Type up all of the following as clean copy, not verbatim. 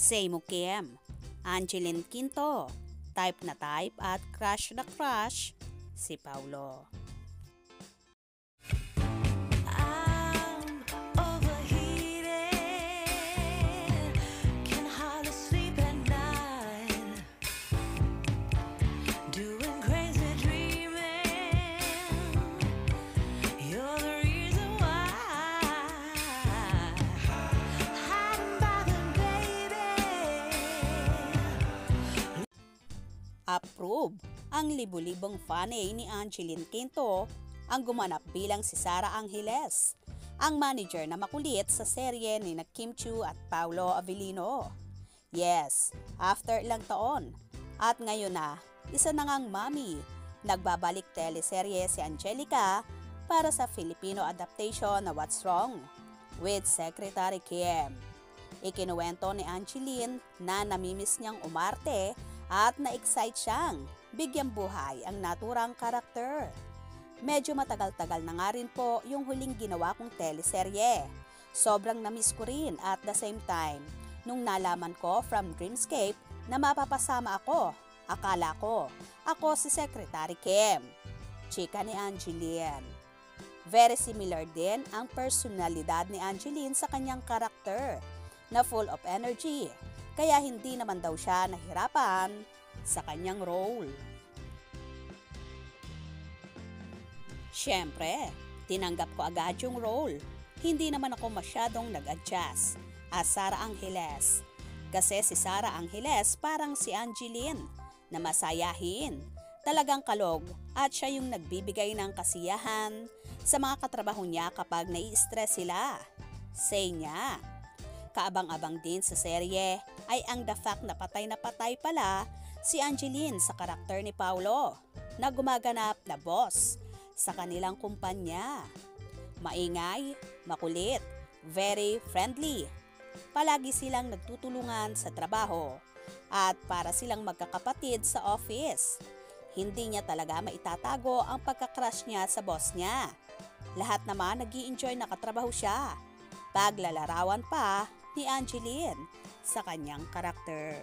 Seymour Kim, Angeline Quinto, type na type at crush na crush si Paulo. Approve ang libu-libong fanay ni Angeline Quinto ang gumanap bilang si Sara Angeles, ang manager na makulit sa serye ni Kim Chiu at Paolo Avellino. Yes, after ilang taon. At ngayon na, isa na ngang mami, nagbabalik teleserye si Angelica para sa Filipino adaptation na What's Wrong with Secretary Kim. Ikinuwento ni Angeline na namimiss niyang umarte at na-excite siyang bigyang buhay ang naturang karakter. Medyo matagal-tagal na nga rin po yung huling ginawa kong teleserye. Sobrang namiss ko rin at the same time, nung nalaman ko from Dreamscape na mapapasama akala ko, ako si Secretary Kim, chika ni Angeline. Very similar din ang personalidad ni Angeline sa kanyang karakter na full of energy. Kaya hindi naman daw siya nahirapan sa kanyang role. Siyempre, tinanggap ko agad yung role. Hindi naman ako masyadong nag-adjust as Sara Angeles. Kasi si Sara Angeles parang si Angeline na masayahin, talagang kalog at siya yung nagbibigay ng kasiyahan sa mga katrabaho niya kapag nai-stress sila. Say niya. Kaabang-abang din sa serye ay ang the fact na patay pala si Angeline sa karakter ni Paulo na gumaganap na boss sa kanilang kumpanya. Maingay, makulit, very friendly. Palagi silang nagtutulungan sa trabaho at para silang magkakapatid sa office. Hindi niya talaga maitatago ang pagkakrush niya sa boss niya. Lahat naman nag-i-enjoy na katrabaho siya. Paglalarawan pa ni Angeline sa kanyang karakter.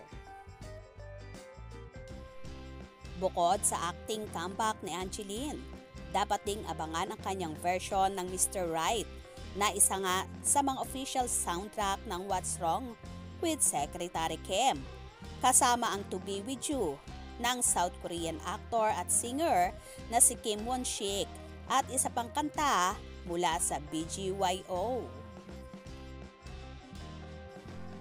Bukod sa acting comeback ni Angeline, dapat ding abangan ang kanyang version ng Mr. Right na isa nga sa mga official soundtrack ng What's Wrong with Secretary Kim. Kasama ang To Be With You ng South Korean actor at singer na si Kim Won-sik at isa pang kanta mula sa BGYO.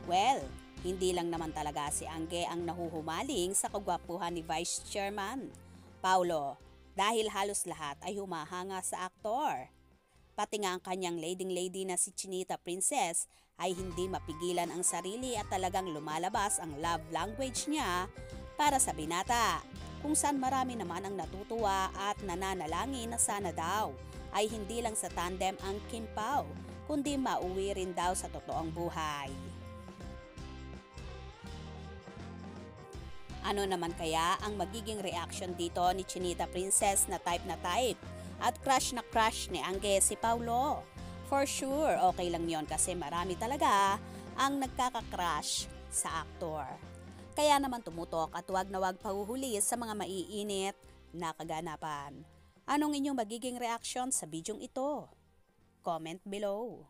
Well, hindi lang naman talaga si Angge ang nahuhumaling sa kagwapuhan ni Vice Chairman Paulo dahil halos lahat ay humahanga sa aktor. Pati nga ang kanyang leading-lady na si Chinita Princess ay hindi mapigilan ang sarili at talagang lumalabas ang love language niya para sa binata, kung saan marami naman ang natutuwa at nananalangin na sana daw ay hindi lang sa tandem ang Kim Pao, kundi mauwi rin daw sa totoong buhay. Ano naman kaya ang magiging reaction dito ni Chinita Princess na type at crush na crush ni Angge si Paulo? For sure, okay lang yon kasi marami talaga ang nagkaka-crush sa aktor. Kaya naman tumutok at wag na wag pahuhuli sa mga maiinit na kaganapan. Anong inyong magiging reaction sa bidyong ito? Comment below.